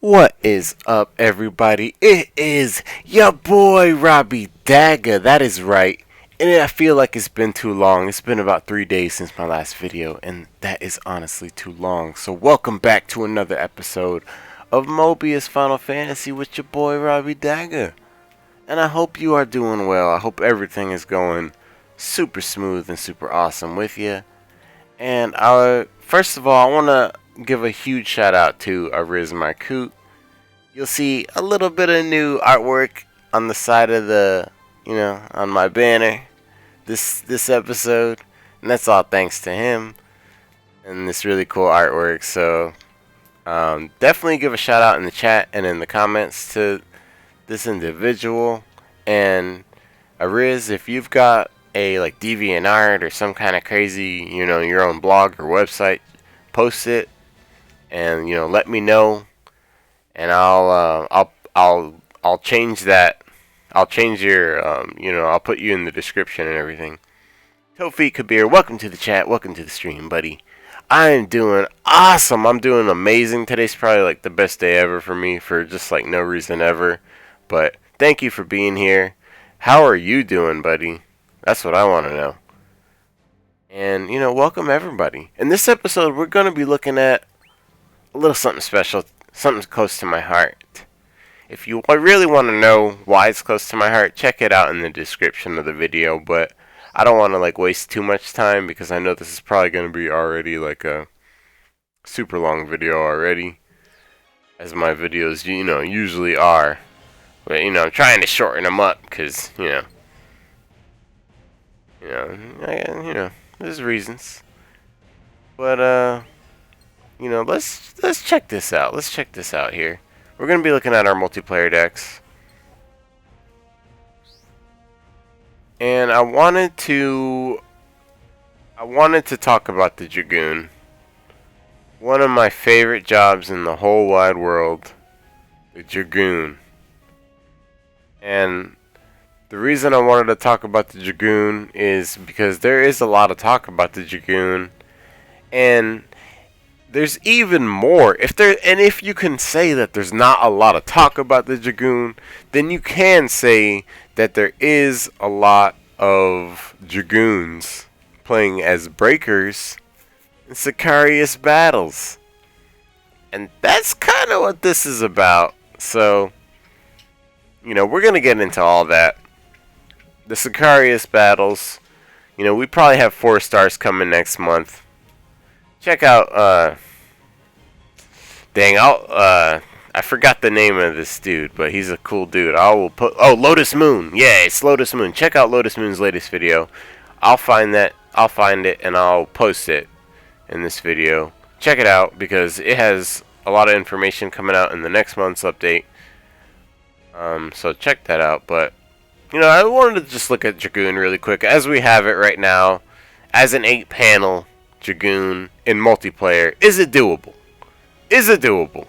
What is up, everybody? It is your boy Robbie Dagger. That is right. And I feel like it's been too long. It's been about 3 days since my last video, and that is honestly too long. So welcome back to another episode of Mobius Final Fantasy with your boy Robbie Dagger. And I hope you are doing well. I hope everything is going super smooth and super awesome with you. And first of all, I want to give a huge shout out to Ariz my coot. You'll see a little bit of new artwork on the side of on my banner this episode, and that's all thanks to him and this really cool artwork. So definitely give a shout out in the chat and in the comments to this individual. And Ariz, if you've got a like DeviantArt or some kind of crazy, your own blog or website, post it and let me know, and I'll change that. I'll change your I'll put you in the description and everything. Tofik Kabir, welcome to the chat, welcome to the stream, buddy. I am doing awesome. I'm doing amazing. Today's probably like the best day ever for me for just like no reason ever. But thank you for being here. How are you doing, buddy? That's what I want to know. And welcome everybody. In this episode, we're going to be looking at a little something special, something close to my heart. If you really want to know why it's close to my heart, check it out in the description of the video. But I don't want to like waste too much time because I know this is probably going to be already like a super long video already, as my videos usually are. But I'm trying to shorten them up because there's reasons. But let's check this out. Let's check this out here. We're gonna be looking at our multiplayer decks, and I wanted to talk about the Dragoon. One of my favorite jobs in the whole wide world, the Dragoon. And the reason I wanted to talk about the Dragoon is because there is a lot of talk about the Dragoon, and there's even more. If you can say that there's not a lot of talk about the Dragoon, then you can say that there is a lot of Dragoons playing as breakers in Sicarius battles. And that's kind of what this is about. So, we're going to get into all that. The Sicarius battles, we probably have 4 stars coming next month. Check out, I forgot the name of this dude, but he's a cool dude. Lotus Moon. Yeah, it's Lotus Moon. Check out Lotus Moon's latest video. I'll find it, and I'll post it in this video. Check it out, because it has a lot of information coming out in the next month's update. So check that out, but, I wanted to just look at Dragoon really quick, as we have it right now, as an 8-panel Dragoon in multiplayer. Is it doable? Is it doable?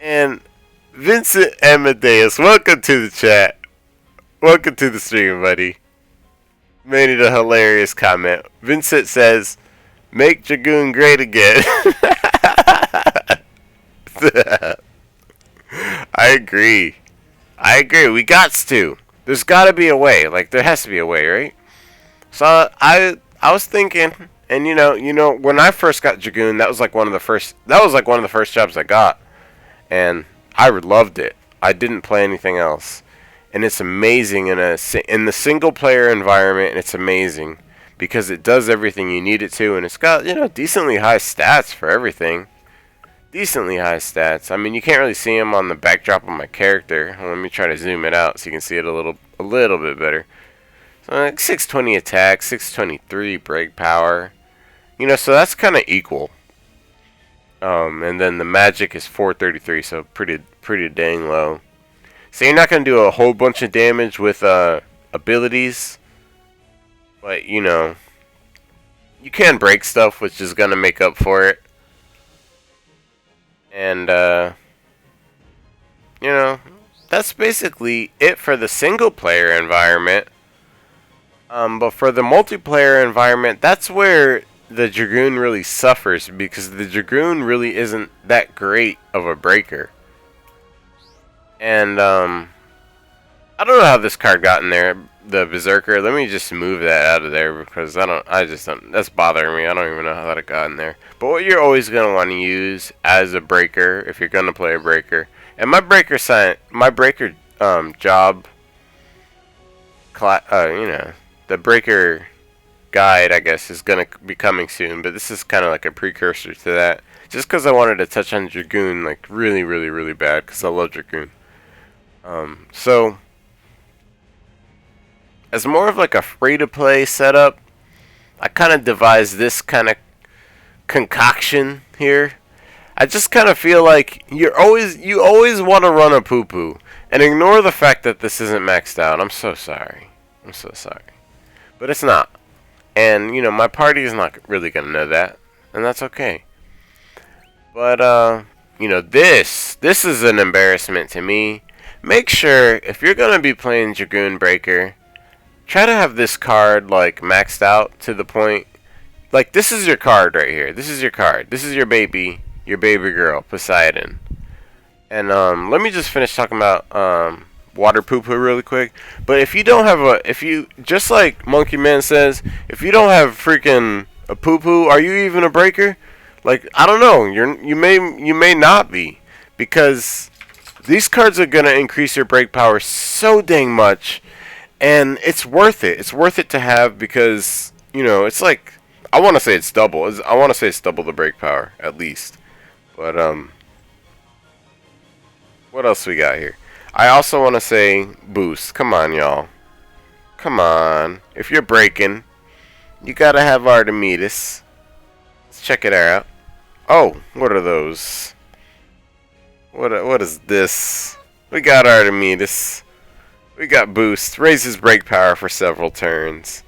And Vincent Amadeus, welcome to the chat. Welcome to the stream, buddy. Made a hilarious comment. Vincent says, "Make Dragoon great again." I agree. We gots to. There's gotta be a way. Like, there has to be a way, right? So I was thinking, and when I first got Dragoon, that was like one of the first jobs I got, and I loved it. I didn't play anything else, and it's amazing in the single player environment. And it's amazing because it does everything you need it to, and it's got decently high stats for everything. Decently high stats. I mean, you can't really see them on the backdrop of my character. Let me try to zoom it out so you can see it a little bit better. So like 620 attack, 623 break power. So that's kind of equal. And then the magic is 433, so pretty dang low. So you're not going to do a whole bunch of damage with abilities. But, you can break stuff, which is going to make up for it. And, that's basically it for the single player environment. But for the multiplayer environment, that's where the Dragoon really suffers because the Dragoon really isn't that great of a breaker. And I don't know how this card got in there, the Berserker. Let me just move that out of there because I just don't, that's bothering me. I don't even know how that got in there. But what you're always going to want to use as a breaker, if you're going to play a breaker, and my breaker job, the breaker guide, I guess, is going to be coming soon. But this is kind of like a precursor to that. Just because I wanted to touch on Dragoon, like, really, really, really bad, because I love Dragoon. So, as more of like a free-to-play setup, I kind of devised this kind of concoction here. I just kind of feel like you always want to run a poo-poo and ignore the fact that this isn't maxed out. I'm so sorry. I'm so sorry. But it's not. And, you know, my party is not really going to know that. And that's okay. But, you know, this is an embarrassment to me. Make sure, if you're going to be playing Dragoon Breaker, try to have this card, like, maxed out to the point. Like, this is your card right here. This is your card. This is your baby girl, Poseidon. And, let me just finish talking about, water poo-poo really quick. But if you don't have just like Monkey Man says, if you don't have freaking a poo-poo, are you even a breaker? Like, I don't know. You may not be. Because these cards are going to increase your break power so dang much. And it's worth it. It's worth it to have because, you know, it's like, I want to say it's double. I want to say it's double the break power, at least. But, what else we got here? I also want to say boost. Come on, y'all. Come on. If you're breaking, you got to have Artemis. Let's check it out. Oh, what are those? What is this? We got Artemis. We got boost. Raises break power for several turns.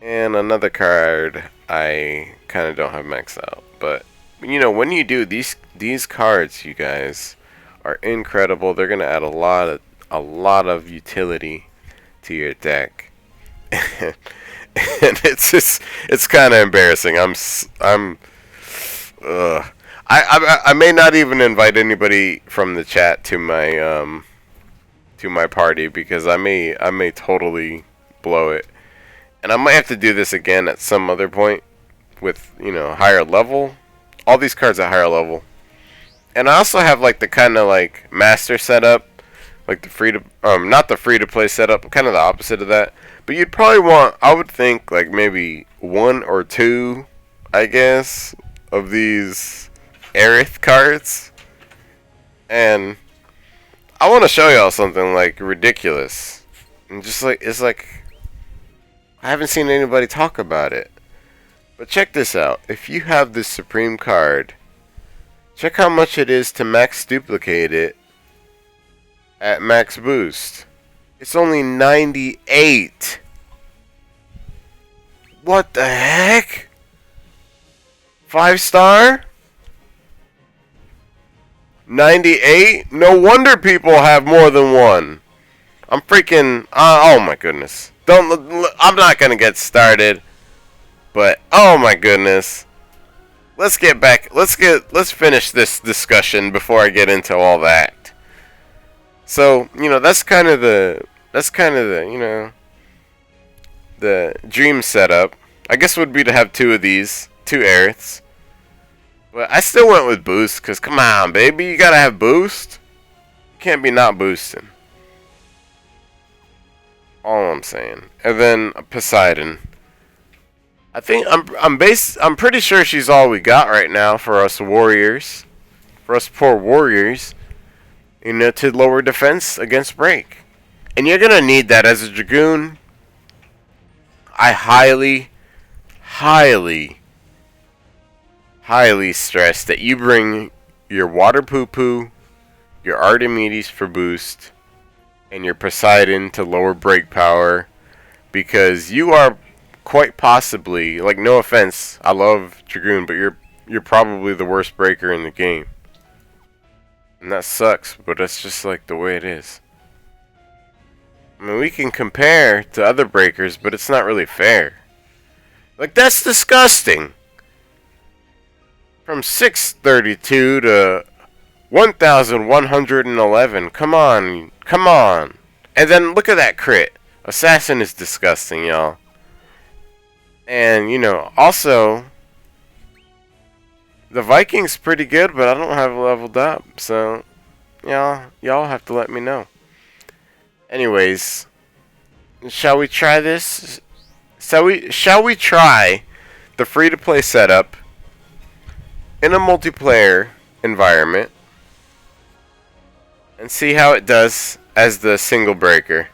And another card I kind of don't have maxed out. But, you know, when you do, these cards, you guys, are incredible. They're going to add a lot of utility to your deck. And it's kind of embarrassing. I may not even invite anybody from the chat to my party because I may totally blow it. And I might have to do this again at some other point with, you know, higher level. All these cards at higher level. And I also have like the kind of like master setup, like the not the free to play setup, kind of the opposite of that. But you'd probably want, I would think, like maybe 1 or 2, I guess, of these Ariz cards. And I want to show y'all something like ridiculous. And just like, it's like, I haven't seen anybody talk about it. But check this out. If you have this Supreme card, check how much it is to max duplicate it at max boost. It's only 98. What the heck? 5-star? 98? No wonder people have more than one. I'm freaking, oh my goodness. I'm not gonna get started. But oh my goodness. Let's finish this discussion before I get into all that. So, you know, that's kind of the, you know, the dream setup. I guess would be to have 2 of these, 2 Ariz. But I still went with boost, because come on, baby, you gotta have boost. You can't be not boosting. All I'm saying. And then Poseidon. I think I'm pretty sure she's all we got right now for us warriors. For us poor warriors. You know, to lower defense against break. And you're gonna need that as a Dragoon. I highly stress that you bring your water poo-poo, your Artemis for boost, and your Poseidon to lower break power. Because you are quite possibly, like, no offense, I love Dragoon, but you're probably the worst breaker in the game. And that sucks, but that's just like the way it is. I mean, we can compare to other breakers, but it's not really fair. Like, that's disgusting. From 632 to 1111. Come on. Come on. And then look at that crit. Assassin is disgusting, y'all. And, you know, also, the Viking's pretty good, but I don't have it leveled up. So, y'all have to let me know. Anyways, shall we try this? Shall we try the free-to-play setup in a multiplayer environment and see how it does as the single breaker?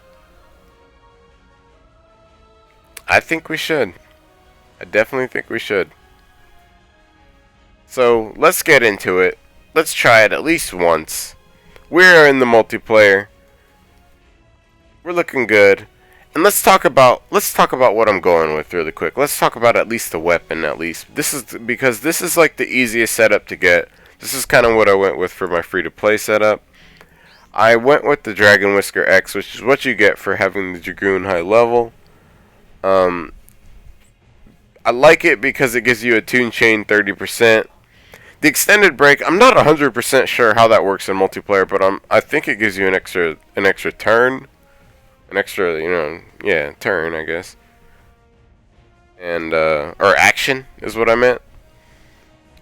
I think we should. I definitely think we should. So let's get into it. Let's try it at least once. We're in the multiplayer. We're looking good. And let's talk about what I'm going with really quick. Let's talk about at least the weapon at least. This is because this is like the easiest setup to get. This is kind of what I went with for my free-to-play setup. I went with the Dragon Whisker X, which is what you get for having the Dragoon high level. I like it because it gives you a tune chain 30%. The extended break, I'm not 100% sure how that works in multiplayer, but I think it gives you an extra turn. An extra, turn, I guess. And, or action is what I meant.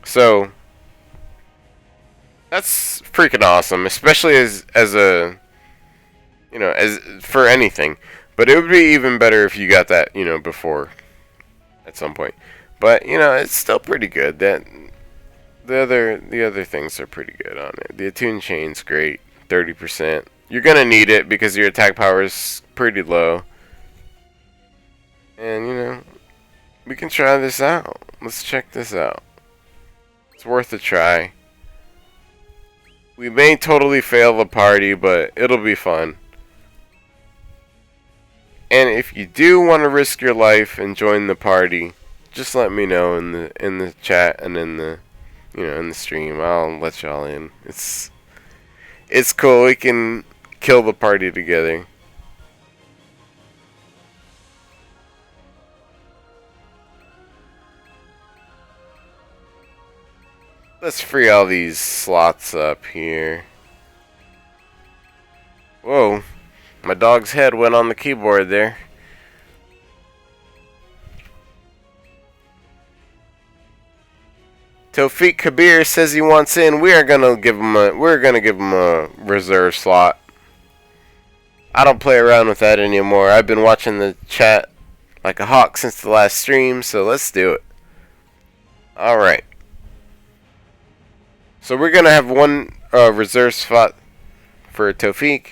So, that's freaking awesome, especially as a, as for anything. But it would be even better if you got that, before, at some point. But, it's still pretty good. That the other things are pretty good on it. The attune chain's great, 30%. You're gonna need it because your attack power is pretty low. And we can try this out. Let's check this out. It's worth a try. We may totally fail the party, but it'll be fun. And if you do want to risk your life and join the party, just let me know in the chat and in the in the stream. I'll let y'all in. It's cool. We can kill the party together. Let's free all these slots up here. Whoa, my dog's head went on the keyboard there. Tawfiq Kabir says he wants in. We're gonna give him a reserve slot. I don't play around with that anymore. I've been watching the chat like a hawk since the last stream, so let's do it. Alright. So we're going to have one reserve spot for Tawfiq.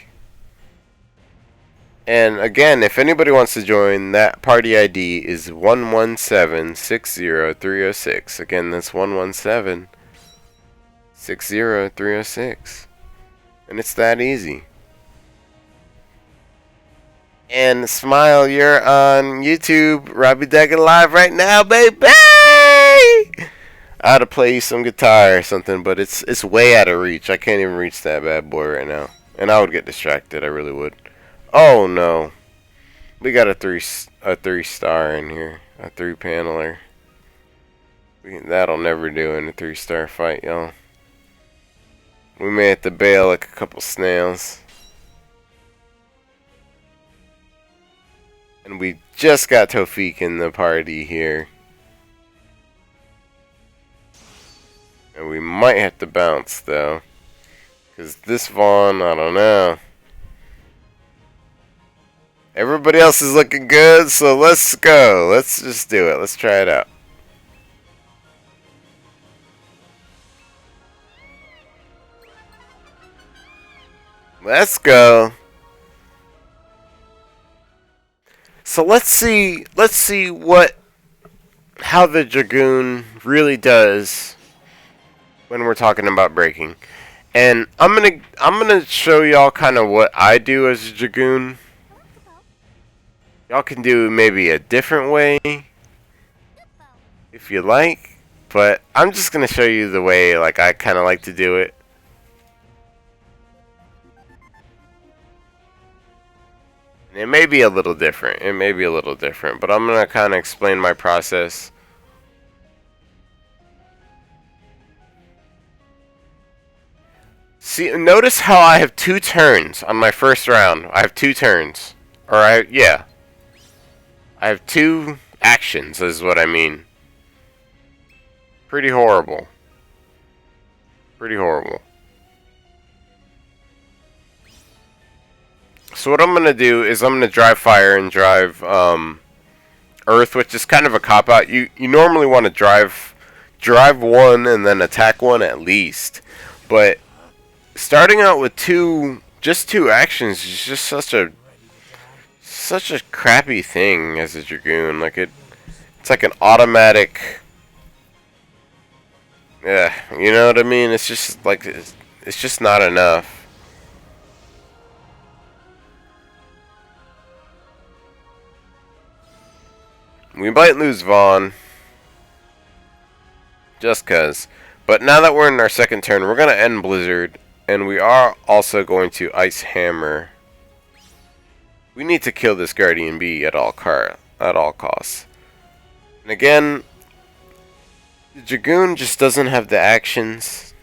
And again, if anybody wants to join, that party ID is 117-60306. Again, that's 117-60306. And it's that easy. And Smile, you're on YouTube. Robbie Dagger live right now, baby! I ought to play you some guitar or something, but it's way out of reach. I can't even reach that bad boy right now. And I would get distracted, I really would. Oh no. We got a three star in here. A 3-paneler. That'll never do in a 3-star fight, y'all. We may have to bail like a couple snails. And we just got Tawfiq in the party here. And we might have to bounce though. Because this Vaughn, I don't know. Everybody else is looking good, so let's go. Let's just do it. Let's try it out. Let's go. So let's see how the Dragoon really does when we're talking about breaking. And I'm gonna show y'all kind of what I do as a Dragoon. Y'all can do maybe a different way if you like, but I'm just gonna show you the way like I kind of like to do it. It may be a little different. But I'm gonna kind of explain my process. See, notice how I have 2 turns on my first round. I have 2 turns. Yeah. I have 2 actions, is what I mean. Pretty horrible. Pretty horrible. So what I'm going to do is I'm going to drive fire and drive earth, which is kind of a cop-out. You normally want to drive one and then attack one at least. But starting out with just two actions is just such a crappy thing as a Dragoon. Like it's like an automatic. Yeah, you know what I mean? It's just like it's just not enough. We might lose Vaughn. Just cuz. But now that we're in our second turn, we're going to end Blizzard. And we are also going to Ice Hammer. We need to kill this Guardian Bee at all costs. And again, the Dragoon just doesn't have the actions.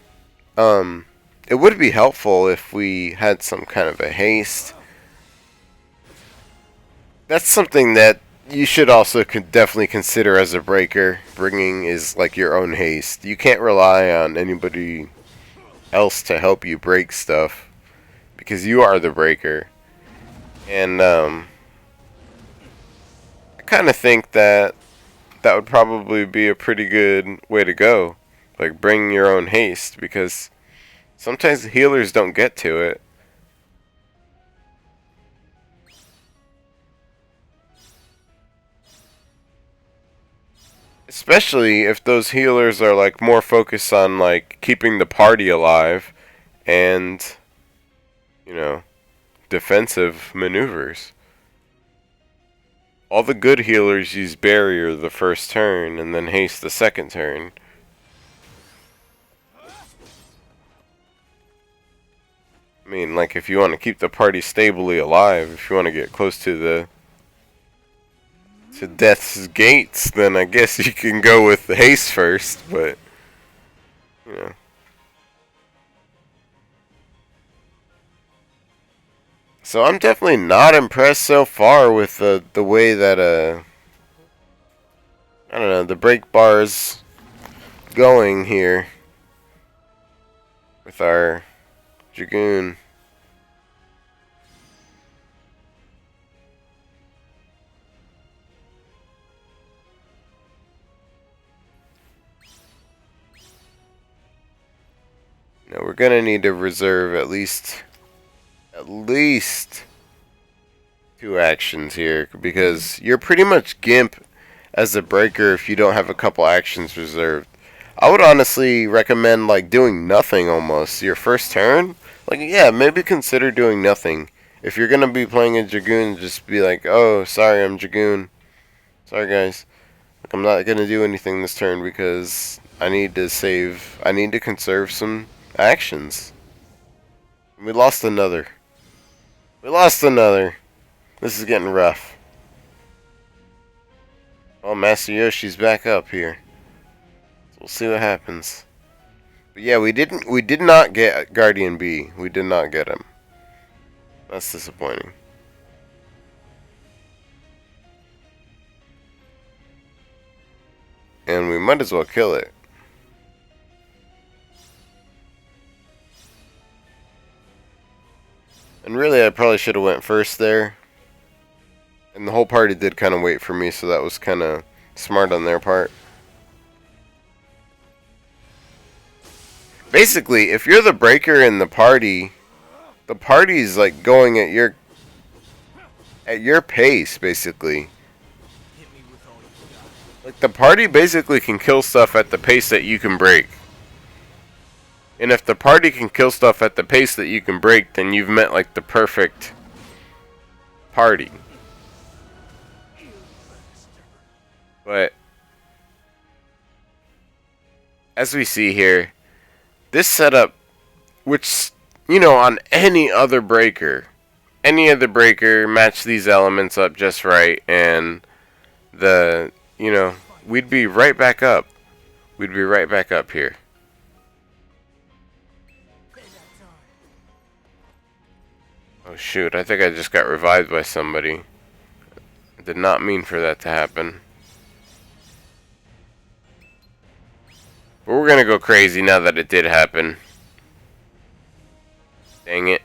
It would be helpful if we had some kind of a haste. That's something that you should also definitely consider as a breaker. Bringing is like your own haste. You can't rely on anybody else to help you break stuff because you are the breaker. And I kind of think that would probably be a pretty good way to go. Like bring your own haste, because sometimes the healers don't get to it. Especially if those healers are like more focused on like keeping the party alive and, you know, defensive maneuvers. All the good healers use barrier the first turn and then haste the second turn. I mean, like if you want to keep the party stably alive, if you want to get close to death's gates, then I guess you can go with the haste first, but you know. So I'm definitely not impressed so far with the way that I don't know, the break bar's going here with our Dragoon. Now we're gonna need to reserve at least 2 actions here, because you're pretty much gimp as a breaker if you don't have a couple actions reserved. I would honestly recommend like doing nothing almost your first turn. Like, yeah, maybe consider doing nothing. If you're gonna be playing a Dragoon, just be like, oh, sorry, I'm Dragoon. Sorry, guys. Like, I'm not gonna do anything this turn because I need to conserve some actions. We lost another. This is getting rough. Oh, Master Yoshi's back up here. So we'll see what happens. But yeah, we did not get Guardian Bee. We did not get him. That's disappointing. And we might as well kill it. And really, I probably should have went first there. And the whole party did kind of wait for me, so that was kind of smart on their part. Basically, if you're the breaker in the party's like going at your pace, basically. Like the party basically can kill stuff at the pace that you can break. And if the party can kill stuff at the pace that you can break, then you've met like the perfect party. But as we see here, this setup, which, you know, on any other breaker match these elements up just right, and we'd be right back up. We'd be right back up here. Oh shoot, I think I just got revived by somebody. I did not mean for that to happen. But we're gonna go crazy now that it did happen. Dang it.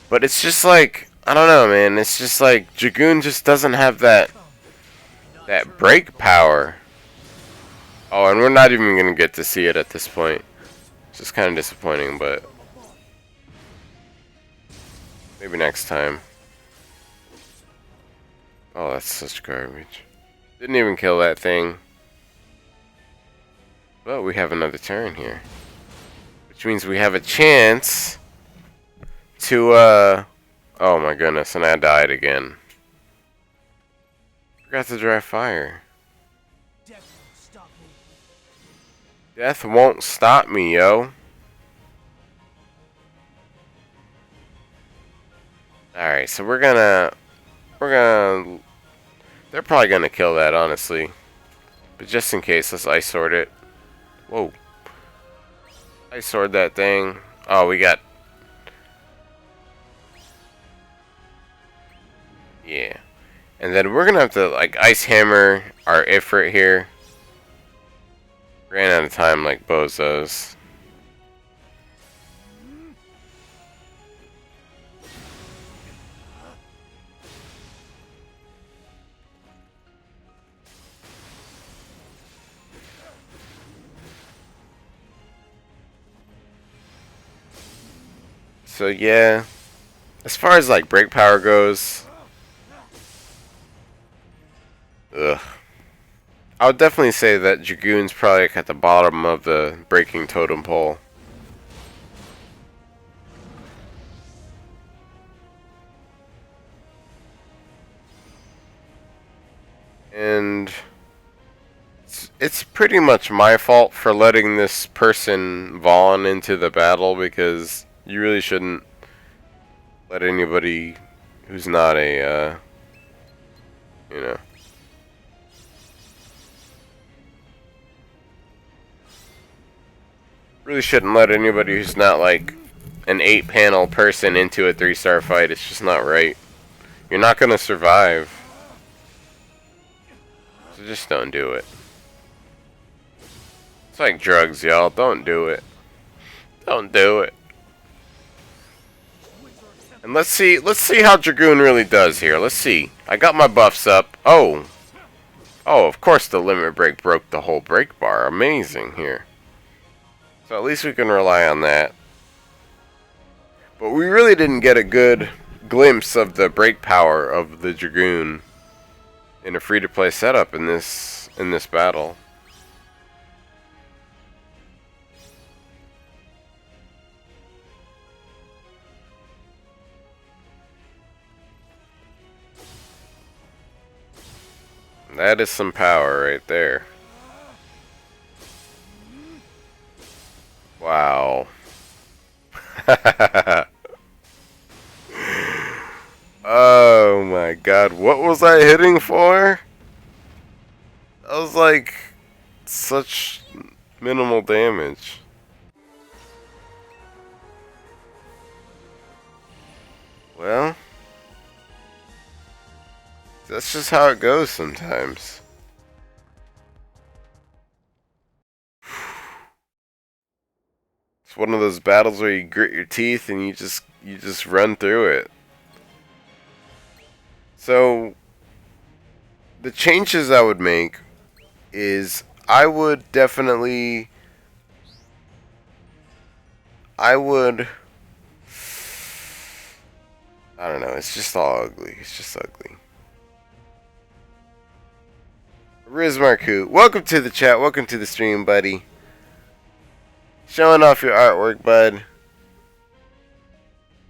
But it's just like, I don't know, man. It's just like Dragoon just doesn't have that break power. Oh, and we're not even gonna get to see it at this point. It's just kind of disappointing, but maybe next time. Oh, that's such garbage. Didn't even kill that thing. But we have another turn here, which means we have a chance to oh my goodness, and I died again. Forgot to dry fire. Death won't stop me, yo. Alright, so we're gonna they're probably gonna kill that, honestly. But just in case, let's ice sword it. Whoa. Ice sword that thing. Oh, we got, yeah. And then we're gonna have to like ice hammer our Ifrit here. Ran out of time like bozos. So yeah, as far as like break power goes, ugh. I would definitely say that Dragoon's probably at the bottom of the breaking totem pole. And it's pretty much my fault for letting this person Vaughn into the battle, because you really shouldn't let anybody who's not a, you know. Really shouldn't let anybody who's not like an 8-panel person into a 3-star fight. It's just not right. You're not gonna survive. So just don't do it. It's like drugs, y'all. Don't do it. Don't do it. And let's see how Dragoon really does here. Let's see. I got my buffs up. Oh. Oh, of course the limit break broke the whole break bar. Amazing here. So at least we can rely on that. But we really didn't get a good glimpse of the break power of the Dragoon in a free-to-play setup in this battle. That is some power right there. Wow. Oh my god, what was I hitting for? That was like such minimal damage. Well, that's just how it goes sometimes. It's one of those battles where you grit your teeth and you just run through it. So the changes I would make is I would definitely I don't know, it's just all ugly. It's just ugly. Ariz Marku, welcome to the chat, welcome to the stream, buddy. Showing off your artwork, bud.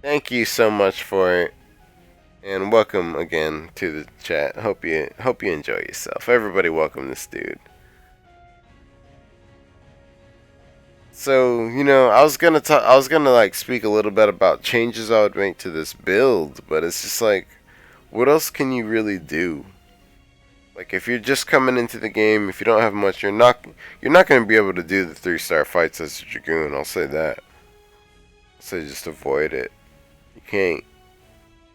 Thank you so much for it. And welcome again to the chat. Hope you enjoy yourself. Everybody welcome this dude. So, you know, I was gonna like speak a little bit about changes I would make to this build, but it's just like, what else can you really do? Like, if you're just coming into the game, if you don't have much, you're not going to be able to do the 3-star fights as a Dragoon. I'll say that. I'll say just avoid it. You can't.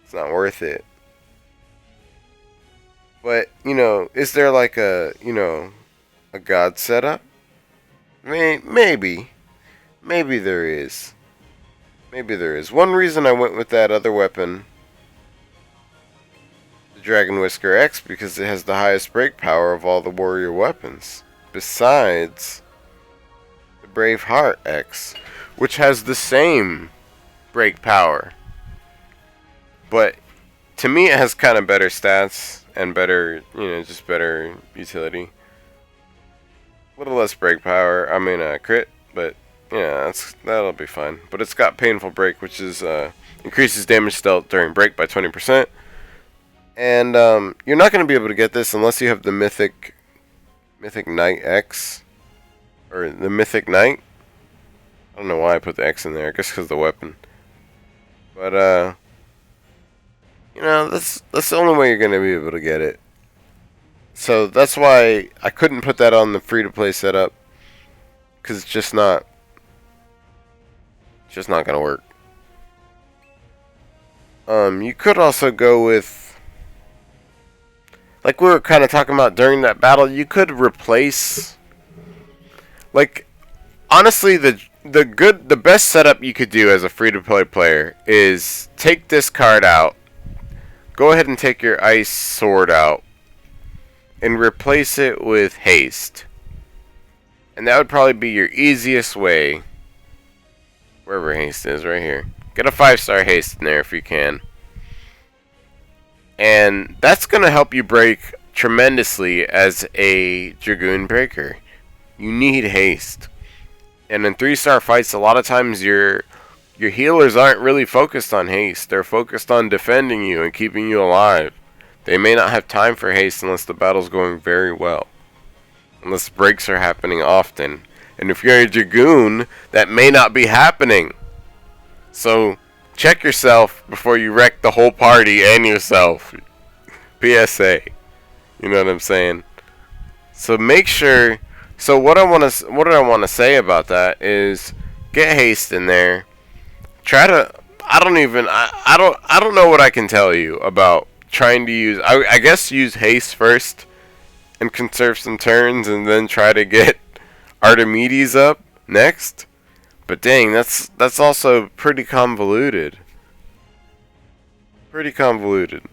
It's not worth it. But, you know, is there like a, you know, a god setup? Maybe. Maybe there is. Maybe there is. One reason I went with that other weapon, the Dragon Whisker X, because it has the highest break power of all the warrior weapons. Besides the Brave Heart X, which has the same break power. But to me it has kind of better stats and better, you know, just better utility. A little less break power, I mean crit, but yeah, that'll be fine. But it's got Painful Break, which is increases damage dealt during break by 20%. And you're not going to be able to get this unless you have the Mythic Knight X. Or the Mythic Knight. I don't know why I put the X in there. I guess because of the weapon. But, you know, that's the only way you're going to be able to get it. So that's why I couldn't put that on the free-to-play setup. Because it's just not going to work. You could also go with, like we were kind of talking about during that battle, you could replace, like, honestly, the best setup you could do as a free-to-play player is take this card out, go ahead and take your ice sword out, and replace it with haste. And that would probably be your easiest way. Wherever haste is, right here. Get a 5-star haste in there if you can. And that's going to help you break tremendously as a Dragoon breaker. You need haste. And in 3-star fights, a lot of times your healers aren't really focused on haste. They're focused on defending you and keeping you alive. They may not have time for haste unless the battle's going very well. Unless breaks are happening often. And if you're a Dragoon, that may not be happening. So, check yourself before you wreck the whole party and yourself. PSA. You know what I'm saying? So make sure. So what I want to say about that is get haste in there. Try to. I don't know what I can tell you about trying to use. I guess use haste first and conserve some turns, and then try to get Archimedes up next. But dang, that's also pretty convoluted. Pretty convoluted.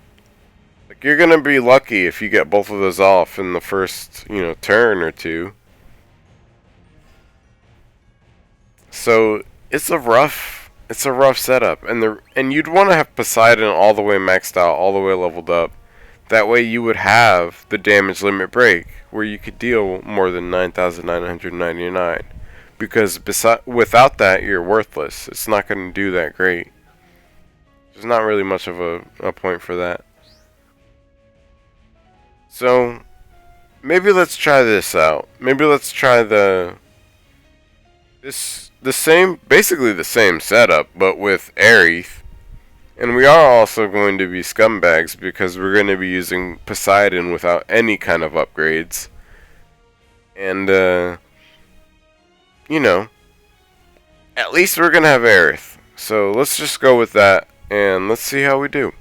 Like, you're gonna be lucky if you get both of those off in the first, you know, turn or two. So it's a rough setup, and you'd want to have Poseidon all the way maxed out, all the way leveled up. That way you would have the damage limit break, where you could deal more than 9,999. Because without that, you're worthless. It's not going to do that great. There's not really much of a point for that. So, maybe let's try this out. Maybe let's try basically the same setup, but with Ariz. And we are also going to be scumbags because we're going to be using Poseidon without any kind of upgrades. And, you know, at least we're going to have Ariz. So let's just go with that and let's see how we do.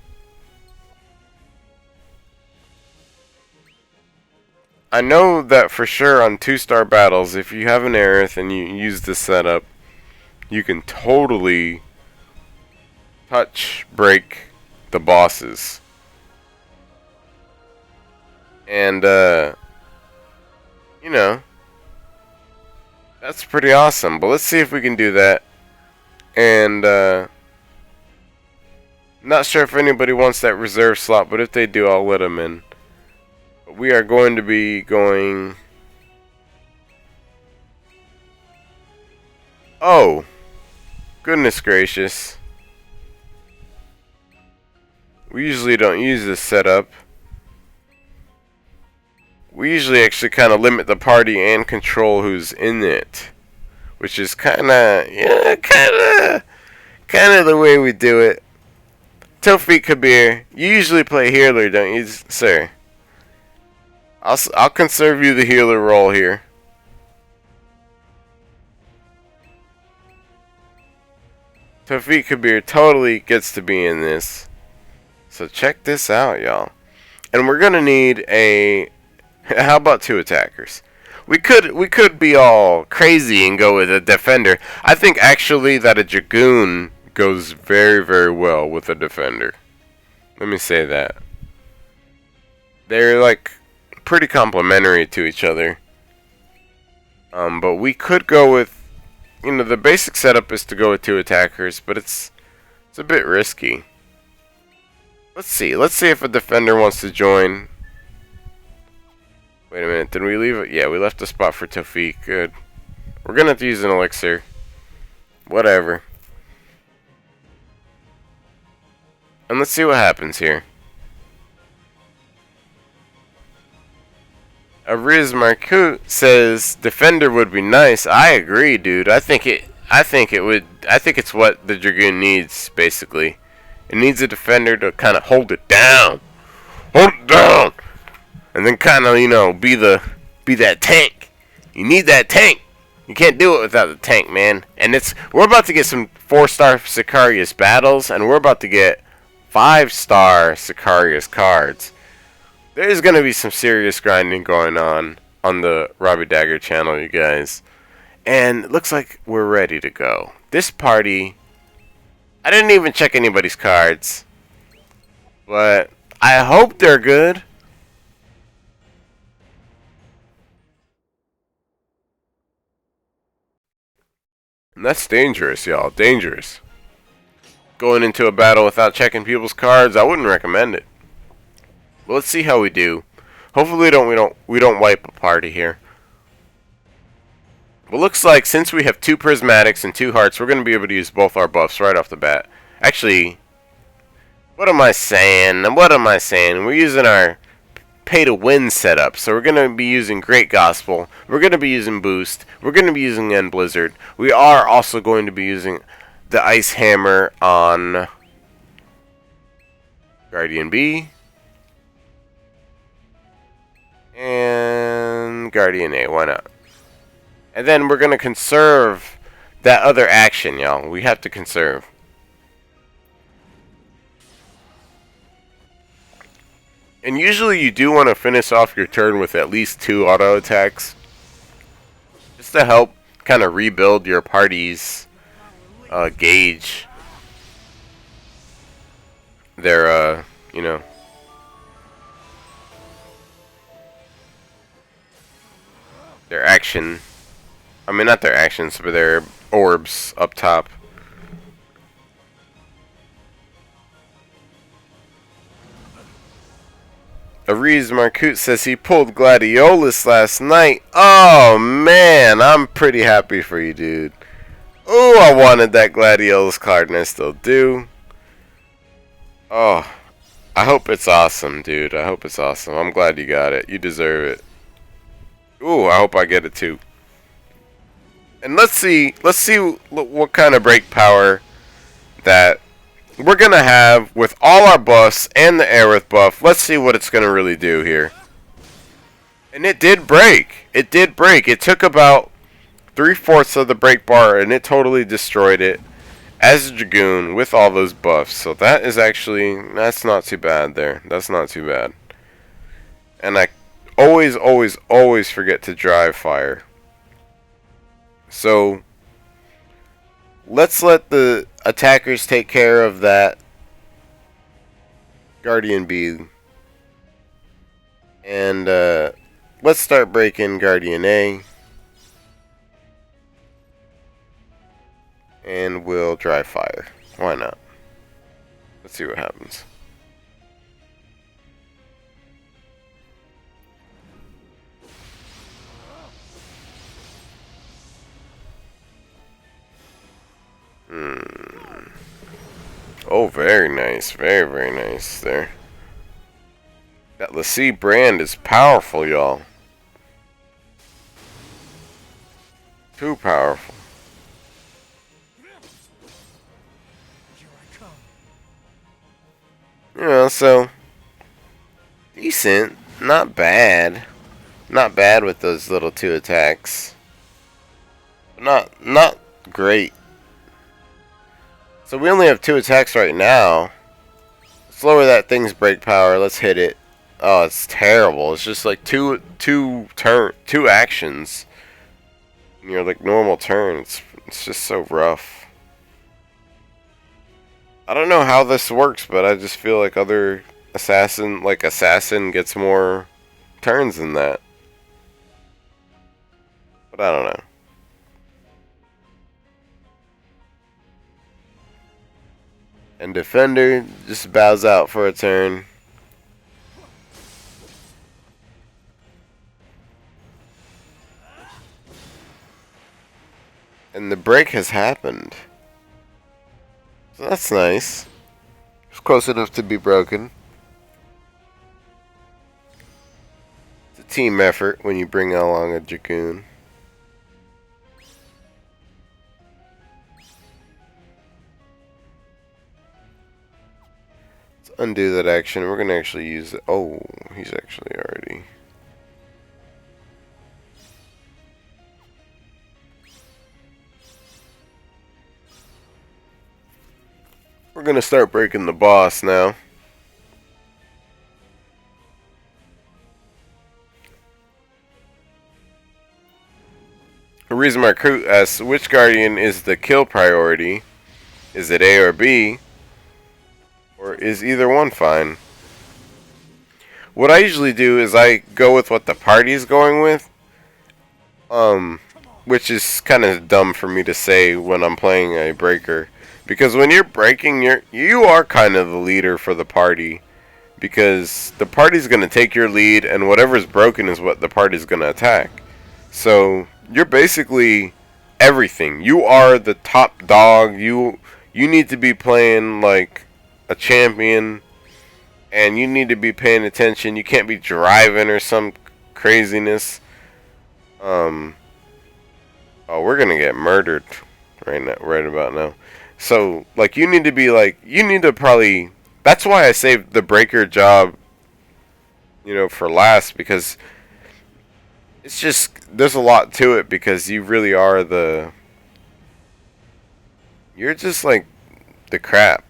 I know that for sure on 2-star battles, if you have an Ariz and you use this setup, you can totally touch break the bosses. And you know, that's pretty awesome. But let's see if we can do that. And not sure if anybody wants that reserve slot, but if they do, I'll let them in. But we are going to be going. Oh, goodness gracious. We usually don't use this setup. We usually actually kind of limit the party and control who's in it, which is kind of the way we do it. Tawfiq Kabir, you usually play healer, don't you, sir? I'll conserve you the healer role here. Tawfiq Kabir totally gets to be in this. So check this out, y'all. And we're gonna need a... How about 2 attackers? We could be all crazy and go with a defender. I think actually that a Dragoon goes very, very well with a defender. Let me say that. They're like pretty complementary to each other. But we could go with, you know, the basic setup is to go with 2 attackers, but it's a bit risky. Let's see if a defender wants to join. Wait a minute, did we leave it? Yeah, we left a spot for Tawfiq. Good. We're gonna have to use an elixir. Whatever. And let's see what happens here. Ariz Marcoot says defender would be nice. I agree, dude. I think it's what the Dragoon needs, basically. It needs a defender to kind of hold it down. Hold it down! And then kind of, you know, be that tank. You need that tank. You can't do it without the tank, man. And we're about to get some 4-star Sicarius battles, and we're about to get 5-star Sicarius cards. There's gonna be some serious grinding going on the Robbie Dagger channel, you guys. And it looks like we're ready to go. This party, I didn't even check anybody's cards, but I hope they're good. And that's dangerous, y'all. Dangerous. Going into a battle without checking people's cards, I wouldn't recommend it. But let's see how we do. Hopefully we don't wipe a party here. But looks like since we have 2 prismatics and 2 hearts, we're going to be able to use both our buffs right off the bat. Actually, what am I saying? We're using our pay to win setup. So we're going to be using Great Gospel. We're going to be using Boost. We're going to be using End Blizzard. We are also going to be using the Ice Hammer on Guardian B and Guardian A. Why not? And then we're going to conserve that other action, y'all. We have to conserve. And usually you do want to finish off your turn with at least 2 auto attacks, just to help kind of rebuild your party's gauge. Their, you know, their action. I mean, not their actions, but their orbs up top. Ariz Marcoot says he pulled Gladiolus last night. Oh, man. I'm pretty happy for you, dude. Oh, I wanted that Gladiolus card, and I still do. Oh, I hope it's awesome, dude. I hope it's awesome. I'm glad you got it. You deserve it. Ooh, I hope I get it, too. And let's see what kind of break power that we're going to have with all our buffs and the Aerith buff. Let's see what it's going to really do here. And it did break. It did break. It took about 3/4 of the break bar and it totally destroyed it as a Dragoon with all those buffs. So that is actually, that's not too bad there. That's not too bad. And I always forget to drive fire. So let's let the attackers take care of that Guardian B. And let's start breaking Guardian A. And we'll drive fire. Why not? Let's see what happens. Oh, very nice. Very, very nice there. That Lassie brand is powerful, y'all. Too powerful. You know, so decent, not bad. Not bad with those little 2 attacks. Not great. So we only have 2 attacks right now. Let's lower that thing's break power. Let's hit it. Oh, it's terrible. It's just like two actions. You know, like normal turns. It's just so rough. I don't know how this works, but I just feel like other assassin gets more turns than that. But I don't know. And defender just bows out for a turn. And the break has happened. So that's nice. It's close enough to be broken. It's a team effort when you bring along a Dragoon. Let's undo that action. We're going to actually use it. Oh, he's actually already... We're going to start breaking the boss now. The reason my crew asks which guardian is the kill priority, is it A or B, or is either one fine? What I usually do is I go with what the party's going with, which is kind of dumb for me to say when I'm playing a breaker. Because when you're breaking, you are kind of the leader for the party. Because the party's going to take your lead, and whatever's broken is what the party's going to attack. So, you're basically everything. You are the top dog. You need to be playing like a champion. And you need to be paying attention. You can't be driving or some craziness. Oh, we're going to get murdered right about now. So, like, you need to probably, that's why I saved the breaker job, you know, for last, because it's just, there's a lot to it, because you really are you're just like the crap.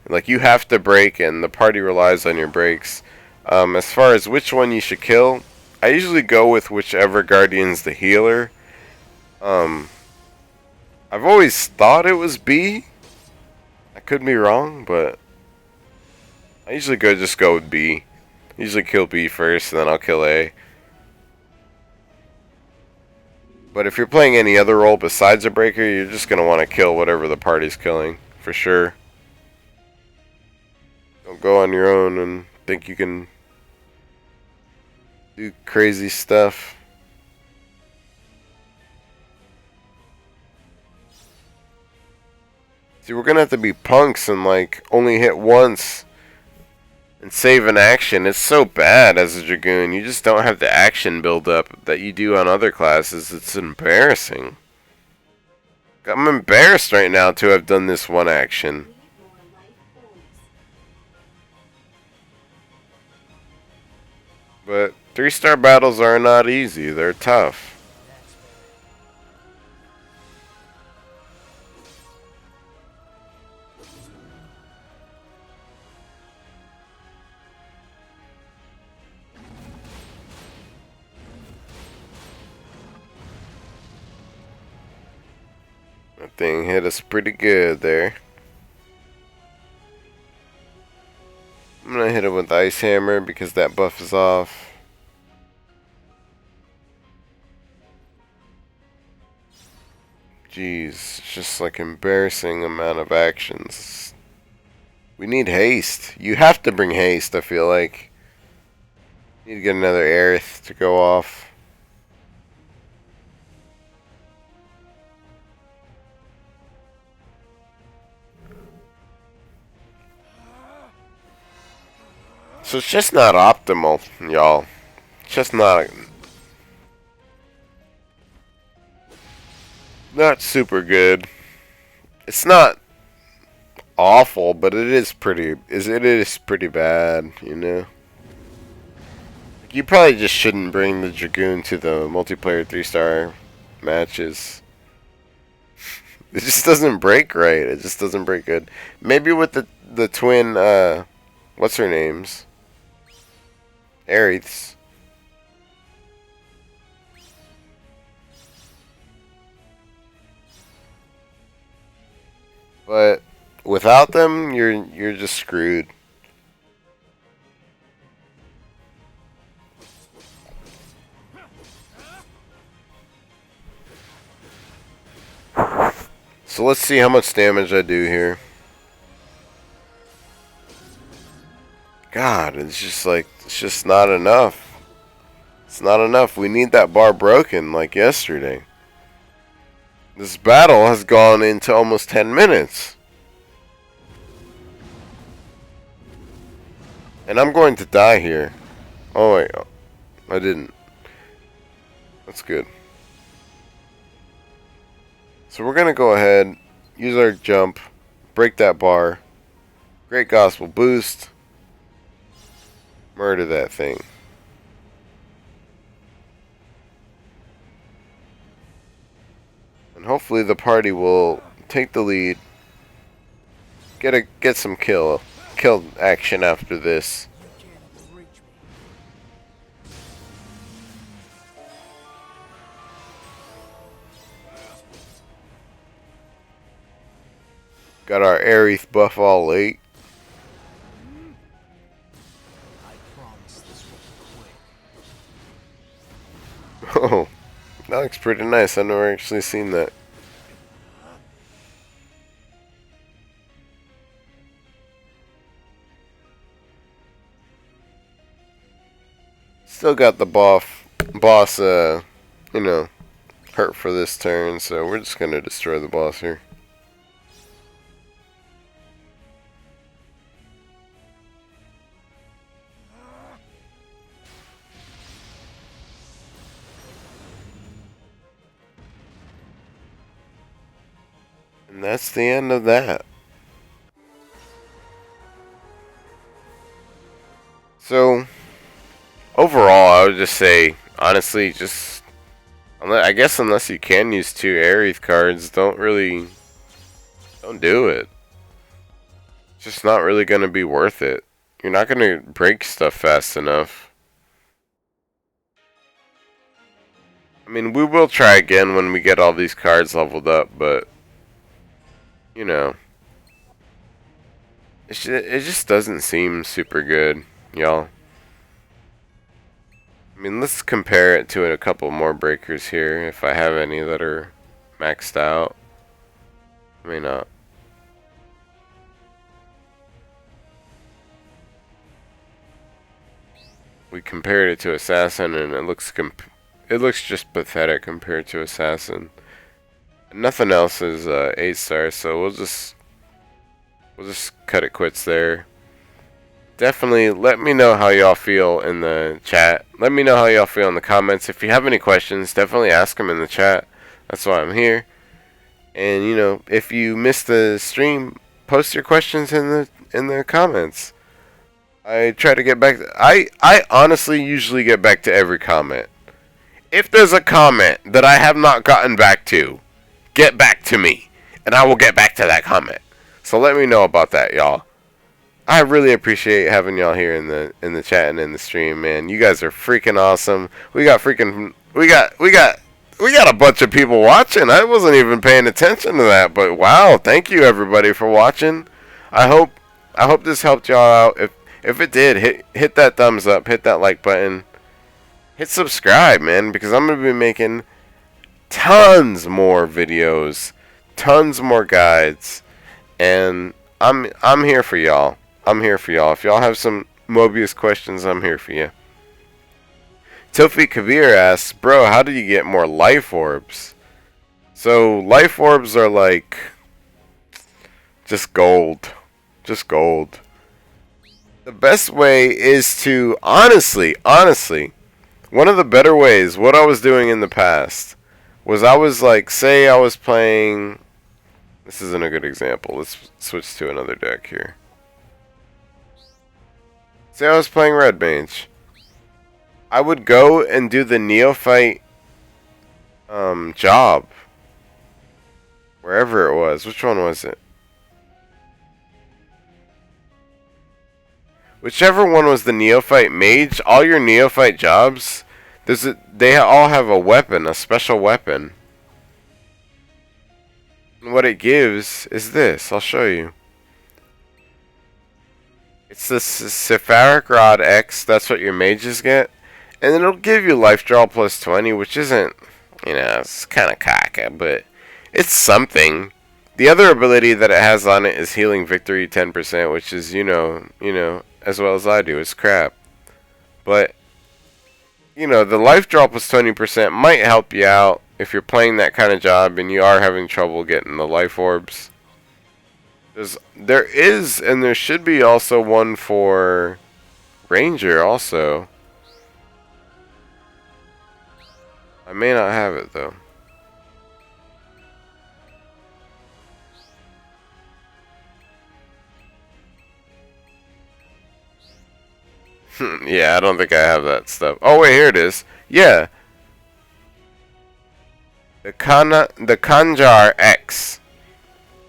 Like, you have to break, and the party relies on your breaks. As far as which one you should kill, I usually go with whichever guardian's the healer. I've always thought it was B. I could be wrong, but I usually just go with B. I usually kill B first, and then I'll kill A. But if you're playing any other role besides a breaker, you're just going to want to kill whatever the party's killing, for sure. Don't go on your own and think you can do crazy stuff. See, we're gonna have to be punks and like only hit once and save an action. It's so bad as a Dragoon. You just don't have the action build up that you do on other classes. It's embarrassing. I'm embarrassed right now to have done this one action. But 3-star battles are not easy. They're tough. That thing hit us pretty good there. I'm gonna hit it with Ice Hammer because that buff is off. Jeez, it's just like embarrassing amount of actions. We need haste. You have to bring haste, I feel like. Need to get another Aerith to go off. So it's just not optimal, y'all. It's just not super good. It's not awful, but it is pretty bad, you know. You probably just shouldn't bring the Dragoon to the multiplayer 3-star matches. It just doesn't break right. It just doesn't break good. Maybe with the twin, what's her names? Ariz. But without them, you're just screwed. So let's see how much damage I do here. God, it's just not enough. It's not enough. We need that bar broken like yesterday. This battle has gone into almost 10 minutes. And I'm going to die here. Oh wait, I didn't. That's good. So we're going to go ahead, use our jump, break that bar, great gospel boost, murder that thing. And hopefully the party will take the lead, get some kill action after this. Got our Ariz buff all late. Oh, that looks pretty nice. I've never actually seen that. Still got the boss, you know, hurt for this turn, so we're just gonna destroy the boss here. And that's the end of that. So, overall, I would just say, honestly, just, I guess unless you can use 2 Ariz cards, don't do it. It's just not really going to be worth it. You're not going to break stuff fast enough. I mean, we will try again when we get all these cards leveled up, but you know, it just doesn't seem super good, y'all. I mean, let's compare it to a couple more breakers here, if I have any that are maxed out. I may not. We compared it to Assassin, and it looks just pathetic compared to Assassin. Nothing else is 8 stars, so we'll just cut it quits there. Definitely let me know how y'all feel in the chat. Let me know how y'all feel in the comments. If you have any questions, definitely ask them in the chat. That's why I'm here. And you know, if you missed the stream, post your questions in the comments. I try to get back. I honestly usually get back to every comment. If there's a comment that I have not gotten back to, get back to me, and I will get back to that comment. So let me know about that, y'all. I really appreciate having y'all here in the chat and in the stream, man. You guys are freaking awesome. We got a bunch of people watching. I wasn't even paying attention to that, but wow, thank you everybody for watching. I hope this helped y'all out. If it did, hit that thumbs up, hit that like button, hit subscribe, man, because I'm gonna be making tons more videos, tons more guides, and I'm here for y'all. I'm here for y'all. If y'all have some Mobius questions, I'm here for you. Tofi Kabir asks, bro, how do you get more life orbs? So life orbs are like just gold. Just gold. The best way is to honestly, one of the better ways, what I was doing in the past was I was like, say I was playing This isn't a good example. Let's switch to another deck here. Say I was playing Red Mage. I would go and do the Neophyte job. Wherever it was. Which one was it? Whichever one was the Neophyte Mage, all your Neophyte jobs, they all have a weapon, a special weapon. And what it gives is this. I'll show you. It's the Cepharic Rod X. That's what your mages get. And it'll give you life draw plus 20, which isn't, it's kind of caca, but it's something. The other ability that it has on it is healing victory 10%, which is, as well as I do, it's crap. But, the life draw plus 20% might help you out if you're playing that kind of job and you are having trouble getting the life orbs. There is, and there should be also one for Ranger also. I may not have it though. Yeah, I don't think I have that stuff. Oh wait, here it is. Yeah. The Kanjar X.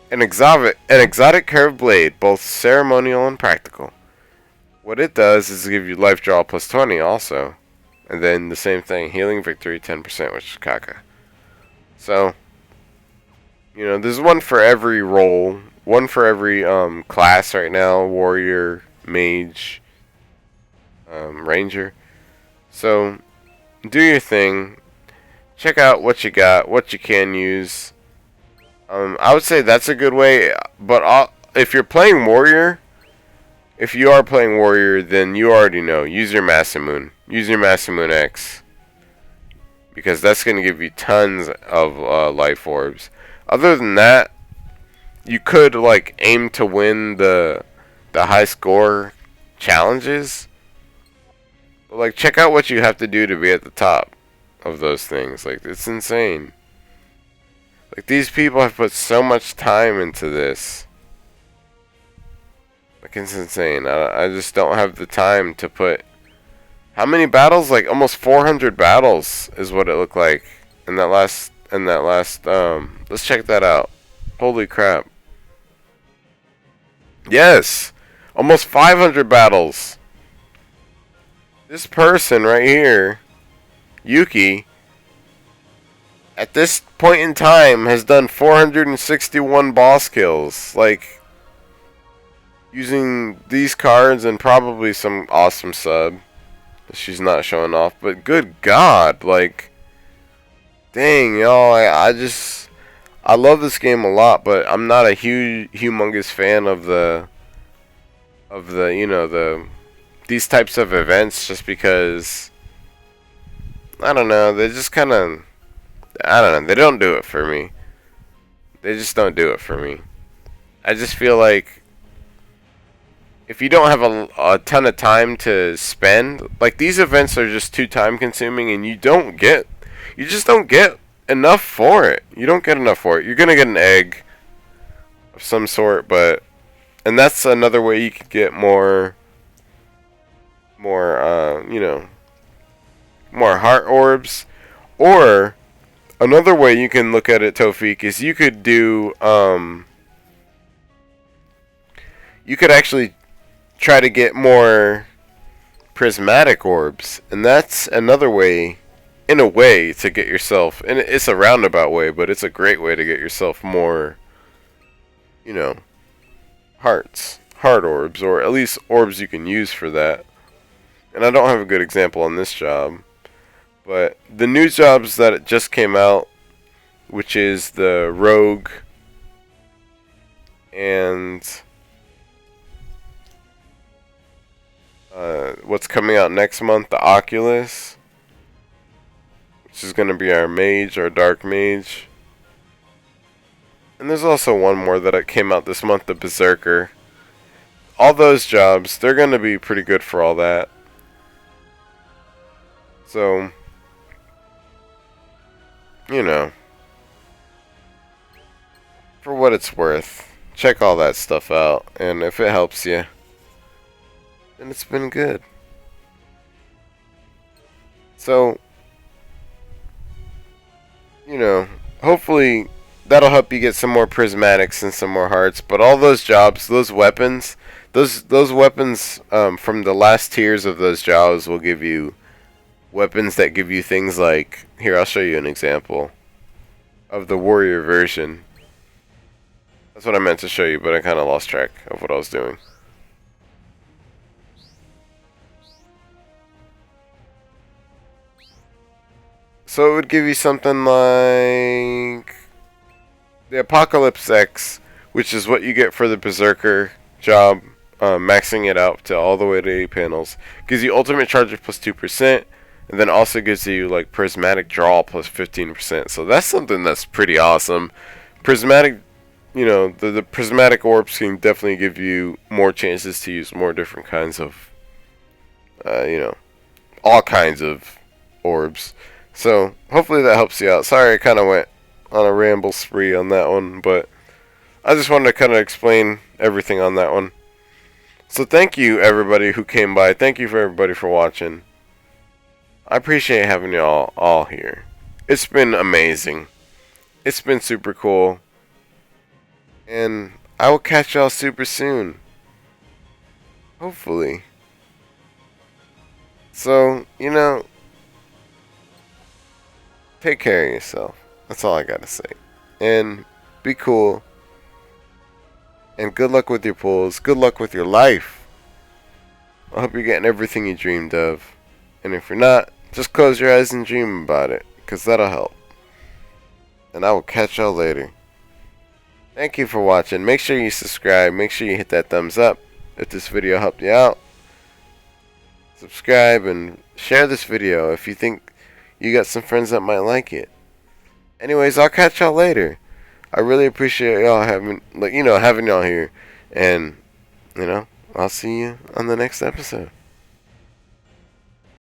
An exotic curved blade, both ceremonial and practical. What it does is give you life draw plus 20 also. And then the same thing, healing victory 10%, which is caca. So, there's one for every role. One for every class right now. Warrior, mage, ranger. So, do your thing. Check out what you got, what you can use. I would say that's a good way. But if you're playing warrior, if you are playing warrior, then you already know. Use your Masamune. Use your Masamune X. Because that's going to give you tons of life orbs. Other than that, you could aim to win the high score challenges. But check out what you have to do to be at the top of those things. It's insane. These people have put so much time into this. It's insane. I just don't have the time to put... How many battles? Almost 400 battles is what it looked like in that last... let's check that out. Holy crap. Yes! Almost 500 battles. This person right here, Yuki, at this point in time has done 461 boss kills. Using these cards and probably some awesome sub that she's not showing off. But good God, dang, y'all, I love this game a lot, but I'm not a humongous fan of these types of events, just because, I don't know, they just kind of, I don't know, they don't do it for me. They just don't do it for me. I just feel like if you don't have a ton of time to spend, these events are just too time consuming, and you just don't get enough for it. You don't get enough for it. You're going to get an egg of some sort, and that's another way you could get more heart orbs. Or another way you can look at it, Tofik, is you could do, you could actually try to get more prismatic orbs, and that's another way, in a way, to get yourself, and it's a roundabout way, but it's a great way to get yourself more, heart orbs, or at least orbs you can use for that. And I don't have a good example on this job, but the new jobs that just came out, which is the Rogue and what's coming out next month, the Oculus, which is going to be our mage, our dark mage. And there's also one more that came out this month, the Berserker. All those jobs, they're going to be pretty good for all that. So, for what it's worth, check all that stuff out, and if it helps you, then it's been good. So, you know, hopefully that'll help you get some more prismatics and some more hearts. But all those jobs, those weapons, those weapons from the last tiers of those jobs will give you weapons that give you things like, here, I'll show you an example of the warrior version. That's what I meant to show you, but I kind of lost track of what I was doing. So it would give you something like the Apocalypse X, which is what you get for the Berserker job, maxing it out to all the way to 8 panels. Gives you ultimate charger plus 2%, and then also gives you like prismatic draw plus 15%. So that's something that's pretty awesome. Prismatic, you know, the prismatic orbs can definitely give you more chances to use more different kinds of, you know, all kinds of orbs. So hopefully that helps you out. Sorry, I kind of went on a ramble spree on that one, but I just wanted to kind of explain everything on that one. So thank you everybody who came by. Thank you for everybody for watching. I appreciate having y'all all here. It's been amazing. It's been super cool. And I will catch y'all super soon. Hopefully. So, you know, take care of yourself. That's all I gotta say. And be cool. And good luck with your pulls. Good luck with your life. I hope you're getting everything you dreamed of. And if you're not, just close your eyes and dream about it, because that'll help. And I will catch y'all later. Thank you for watching. Make sure you subscribe. Make sure you hit that thumbs up if this video helped you out. Subscribe and share this video if you think you got some friends that might like it. Anyways, I'll catch y'all later. I really appreciate y'all having y'all here. And, you know, I'll see you on the next episode.